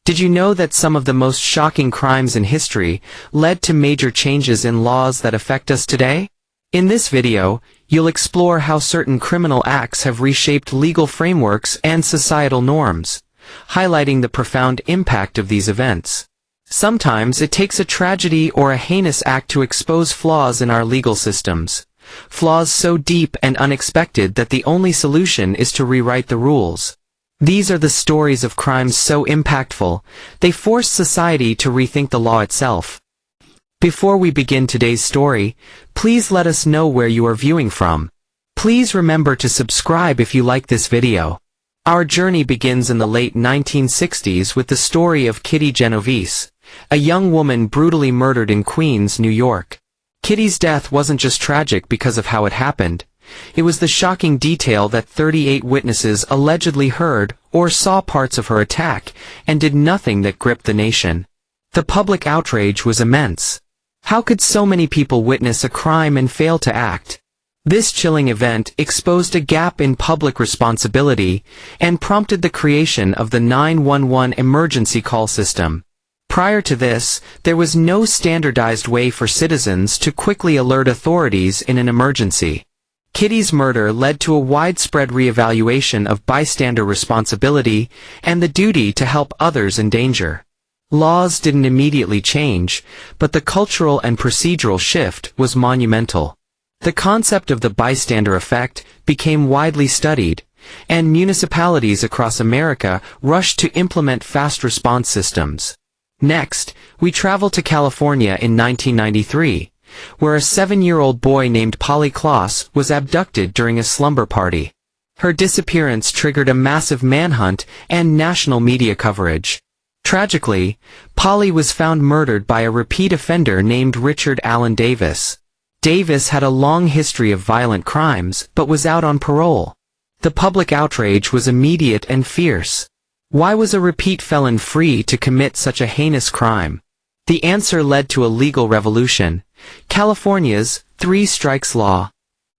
Did you know that some of the most shocking crimes in history led to major changes in laws that affect us today? In this video, you'll explore how certain criminal acts have reshaped legal frameworks and societal norms, highlighting the profound impact of these events. Sometimes it takes a tragedy or a heinous act to expose flaws in our legal systems, flaws so deep and unexpected that the only solution is to rewrite the rules. These are the stories of crimes so impactful, they forced society to rethink the law itself. Before we begin today's story, please let us know where you are viewing from. Please remember to subscribe if you like this video. Our journey begins in the late 1960s with the story of Kitty Genovese, a young woman brutally murdered in Queens, New York. Kitty's death wasn't just tragic because of how it happened. It was the shocking detail that 38 witnesses allegedly heard or saw parts of her attack and did nothing that gripped the nation. The public outrage was immense. How could so many people witness a crime and fail to act? This chilling event exposed a gap in public responsibility and prompted the creation of the 911 emergency call system. Prior to this, there was no standardized way for citizens to quickly alert authorities in an emergency. Kitty's murder led to a widespread reevaluation of bystander responsibility and the duty to help others in danger. Laws didn't immediately change, but the cultural and procedural shift was monumental. The concept of the bystander effect became widely studied, and municipalities across America rushed to implement fast response systems. Next, we travel to California in 1993, where a 7-year-old boy named Polly Klaas was abducted during a slumber party. Her disappearance triggered a massive manhunt and national media coverage. Tragically, Polly was found murdered by a repeat offender named Richard Allen Davis. Davis had a long history of violent crimes, but was out on parole. The public outrage was immediate and fierce. Why was a repeat felon free to commit such a heinous crime? The answer led to a legal revolution: California's 3 strikes law.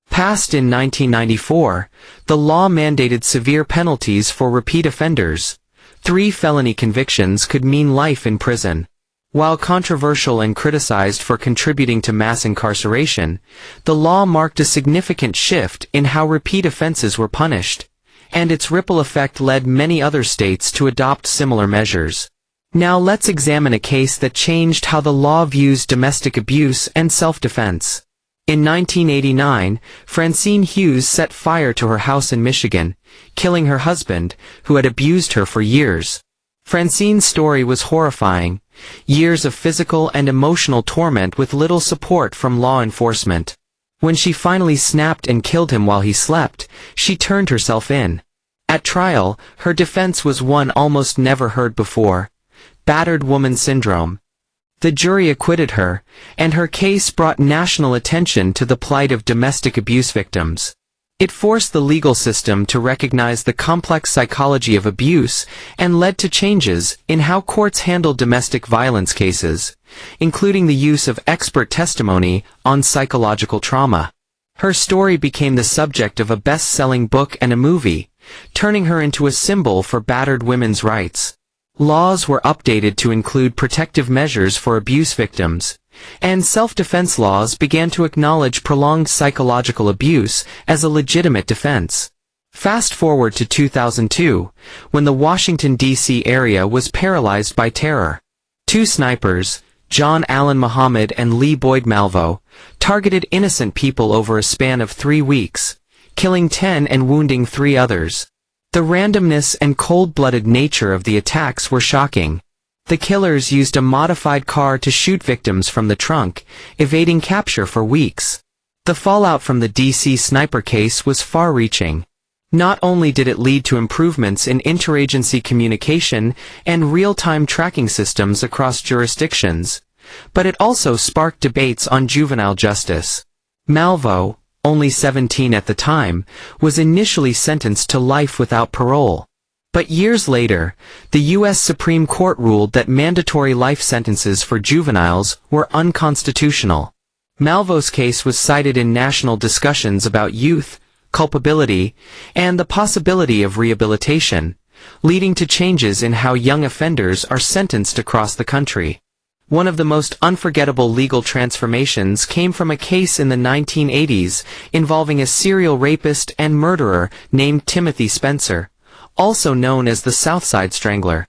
Passed in 1994, the law mandated severe penalties for repeat offenders. 3 felony convictions could mean life in prison. While controversial and criticized for contributing to mass incarceration, the law marked a significant shift in how repeat offenses were punished, and its ripple effect led many other states to adopt similar measures. Now let's examine a case that changed how the law views domestic abuse and self-defense. In 1989, Francine Hughes set fire to her house in Michigan, killing her husband, who had abused her for years. Francine's story was horrifying: years of physical and emotional torment with little support from law enforcement. When she finally snapped and killed him while he slept, she turned herself in. At trial, her defense was one almost never heard before: battered woman syndrome. The jury acquitted her, and her case brought national attention to the plight of domestic abuse victims. It forced the legal system to recognize the complex psychology of abuse and led to changes in how courts handle domestic violence cases, including the use of expert testimony on psychological trauma. Her story became the subject of a best-selling book and a movie, turning her into a symbol for battered women's rights. Laws were updated to include protective measures for abuse victims, and self-defense laws began to acknowledge prolonged psychological abuse as a legitimate defense. Fast forward to 2002, when the Washington, D.C. area was paralyzed by terror. 2 snipers, John Allen Muhammad and Lee Boyd Malvo, targeted innocent people over a span of 3 weeks, killing 10 and wounding 3 others. The randomness and cold-blooded nature of the attacks were shocking. The killers used a modified car to shoot victims from the trunk, evading capture for weeks. The fallout from the D.C. sniper case was far-reaching. Not only did it lead to improvements in interagency communication and real-time tracking systems across jurisdictions, but it also sparked debates on juvenile justice. Malvo, only 17 at the time, was initially sentenced to life without parole. But years later, the U.S. Supreme Court ruled that mandatory life sentences for juveniles were unconstitutional. Malvo's case was cited in national discussions about youth, culpability, and the possibility of rehabilitation, leading to changes in how young offenders are sentenced across the country. One of the most unforgettable legal transformations came from a case in the 1980s involving a serial rapist and murderer named Timothy Spencer, also known as the Southside Strangler.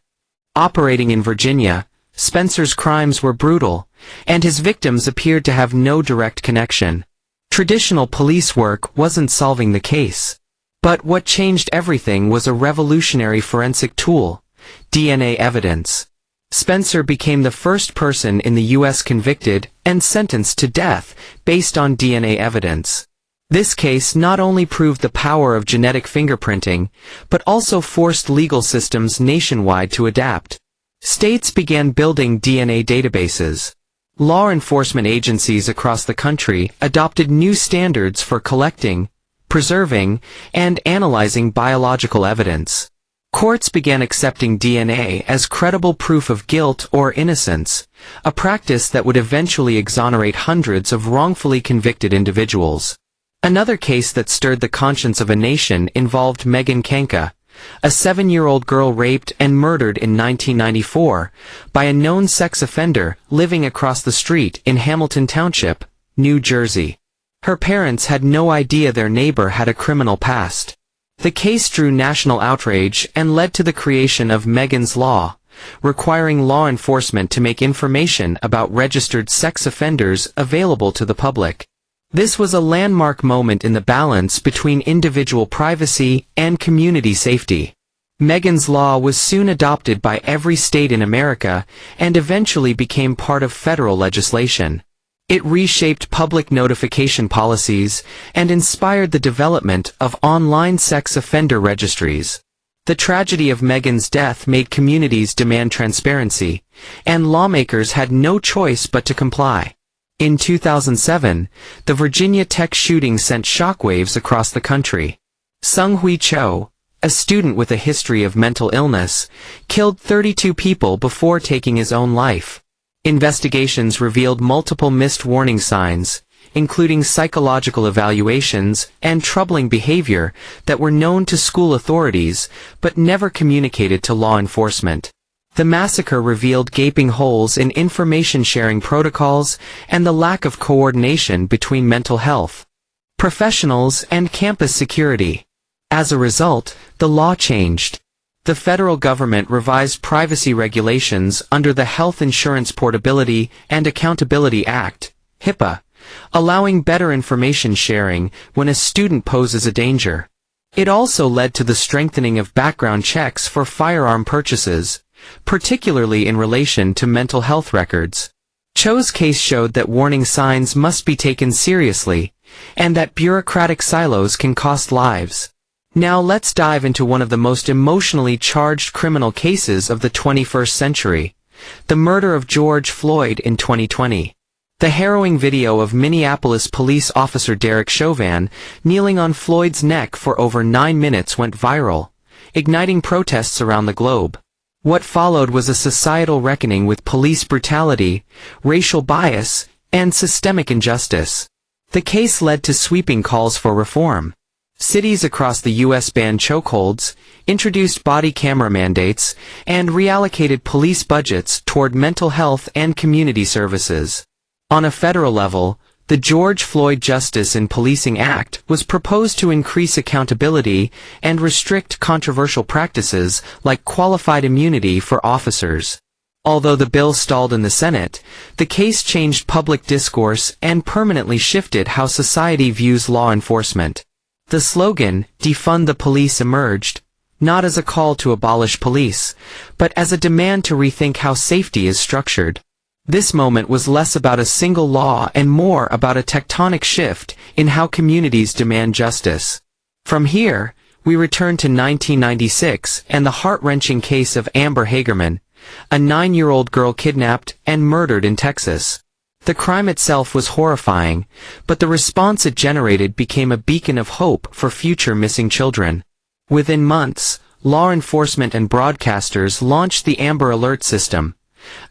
Operating in Virginia, Spencer's crimes were brutal, and his victims appeared to have no direct connection. Traditional police work wasn't solving the case. But what changed everything was a revolutionary forensic tool: DNA evidence. Spencer became the first person in the U.S. convicted and sentenced to death based on DNA evidence. This case not only proved the power of genetic fingerprinting, but also forced legal systems nationwide to adapt. States began building DNA databases. Law enforcement agencies across the country adopted new standards for collecting, preserving, and analyzing biological evidence. Courts began accepting DNA as credible proof of guilt or innocence, a practice that would eventually exonerate hundreds of wrongfully convicted individuals. Another case that stirred the conscience of a nation involved Megan Kanka, a 7-year-old girl raped and murdered in 1994 by a known sex offender living across the street in Hamilton Township, New Jersey. Her parents had no idea their neighbor had a criminal past. The case drew national outrage and led to the creation of Megan's Law, requiring law enforcement to make information about registered sex offenders available to the public. This was a landmark moment in the balance between individual privacy and community safety. Megan's Law was soon adopted by every state in America and eventually became part of federal legislation. It reshaped public notification policies and inspired the development of online sex offender registries. The tragedy of Megan's death made communities demand transparency, and lawmakers had no choice but to comply. In 2007, the Virginia Tech shooting sent shockwaves across the country. Sung Hui Cho, a student with a history of mental illness, killed 32 people before taking his own life. Investigations revealed multiple missed warning signs, including psychological evaluations and troubling behavior that were known to school authorities but never communicated to law enforcement. The massacre revealed gaping holes in information-sharing protocols and the lack of coordination between mental health professionals and campus security. As a result, the law changed. The federal government revised privacy regulations under the Health Insurance Portability and Accountability Act, HIPAA, allowing better information sharing when a student poses a danger. It also led to the strengthening of background checks for firearm purchases, particularly in relation to mental health records. Cho's case showed that warning signs must be taken seriously, and that bureaucratic silos can cost lives. Now let's dive into one of the most emotionally charged criminal cases of the 21st century, the murder of George Floyd in 2020. The harrowing video of Minneapolis police officer Derek Chauvin kneeling on Floyd's neck for over 9 minutes went viral, igniting protests around the globe. What followed was a societal reckoning with police brutality, racial bias, and systemic injustice. The case led to sweeping calls for reform. Cities across the U.S. banned chokeholds, introduced body camera mandates, and reallocated police budgets toward mental health and community services. On a federal level, the George Floyd Justice in Policing Act was proposed to increase accountability and restrict controversial practices like qualified immunity for officers. Although the bill stalled in the Senate, the case changed public discourse and permanently shifted how society views law enforcement. The slogan, "Defund the police," emerged, not as a call to abolish police, but as a demand to rethink how safety is structured. This moment was less about a single law and more about a tectonic shift in how communities demand justice. From here, we return to 1996 and the heart-wrenching case of Amber Hagerman, a 9-year-old girl kidnapped and murdered in Texas. The crime itself was horrifying, but the response it generated became a beacon of hope for future missing children. Within months, law enforcement and broadcasters launched the Amber Alert system,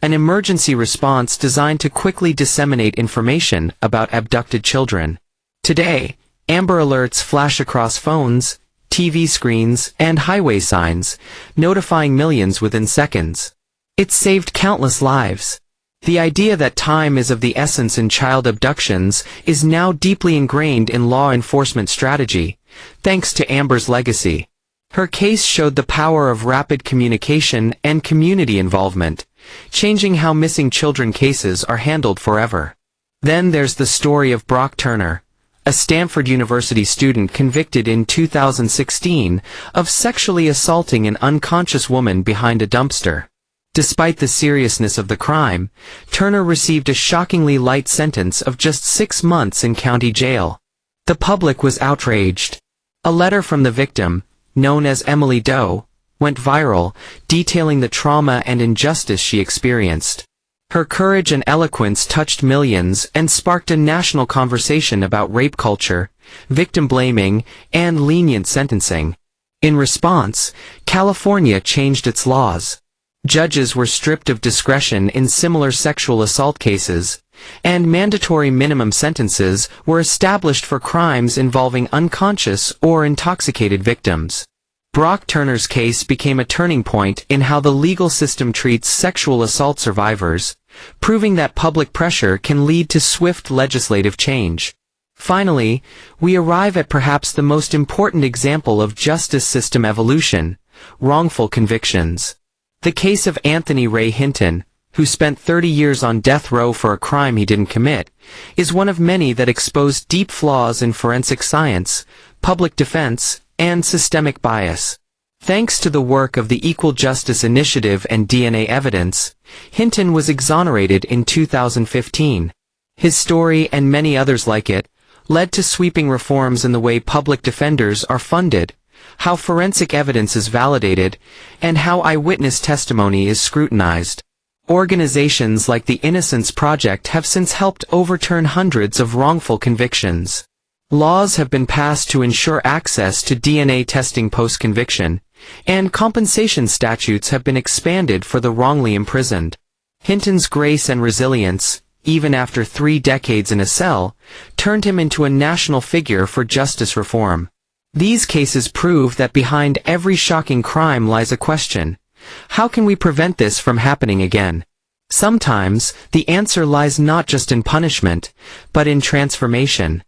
an emergency response designed to quickly disseminate information about abducted children. Today, Amber Alerts flash across phones, TV screens, and highway signs, notifying millions within seconds. It saved countless lives. The idea that time is of the essence in child abductions is now deeply ingrained in law enforcement strategy, thanks to Amber's legacy. Her case showed the power of rapid communication and community involvement, changing how missing children cases are handled forever. Then there's the story of Brock Turner, a Stanford University student convicted in 2016 of sexually assaulting an unconscious woman behind a dumpster. Despite the seriousness of the crime, Turner received a shockingly light sentence of just 6 months in county jail. The public was outraged. A letter from the victim, known as Emily Doe, went viral, detailing the trauma and injustice she experienced. Her courage and eloquence touched millions and sparked a national conversation about rape culture, victim blaming, and lenient sentencing. In response, California changed its laws. Judges were stripped of discretion in similar sexual assault cases, and mandatory minimum sentences were established for crimes involving unconscious or intoxicated victims. Brock Turner's case became a turning point in how the legal system treats sexual assault survivors, proving that public pressure can lead to swift legislative change. Finally, we arrive at perhaps the most important example of justice system evolution: wrongful convictions. The case of Anthony Ray Hinton, who spent 30 years on death row for a crime he didn't commit, is one of many that expose deep flaws in forensic science, public defense, and systemic bias. Thanks to the work of the Equal Justice Initiative and DNA evidence, Hinton was exonerated in 2015. His story, and many others like it, led to sweeping reforms in the way public defenders are funded, how forensic evidence is validated, and how eyewitness testimony is scrutinized. Organizations like the Innocence Project have since helped overturn hundreds of wrongful convictions. Laws have been passed to ensure access to DNA testing post-conviction, and compensation statutes have been expanded for the wrongly imprisoned. Hinton's grace and resilience, even after 3 decades in a cell, turned him into a national figure for justice reform. These cases prove that behind every shocking crime lies a question: how can we prevent this from happening again? Sometimes, the answer lies not just in punishment, but in transformation.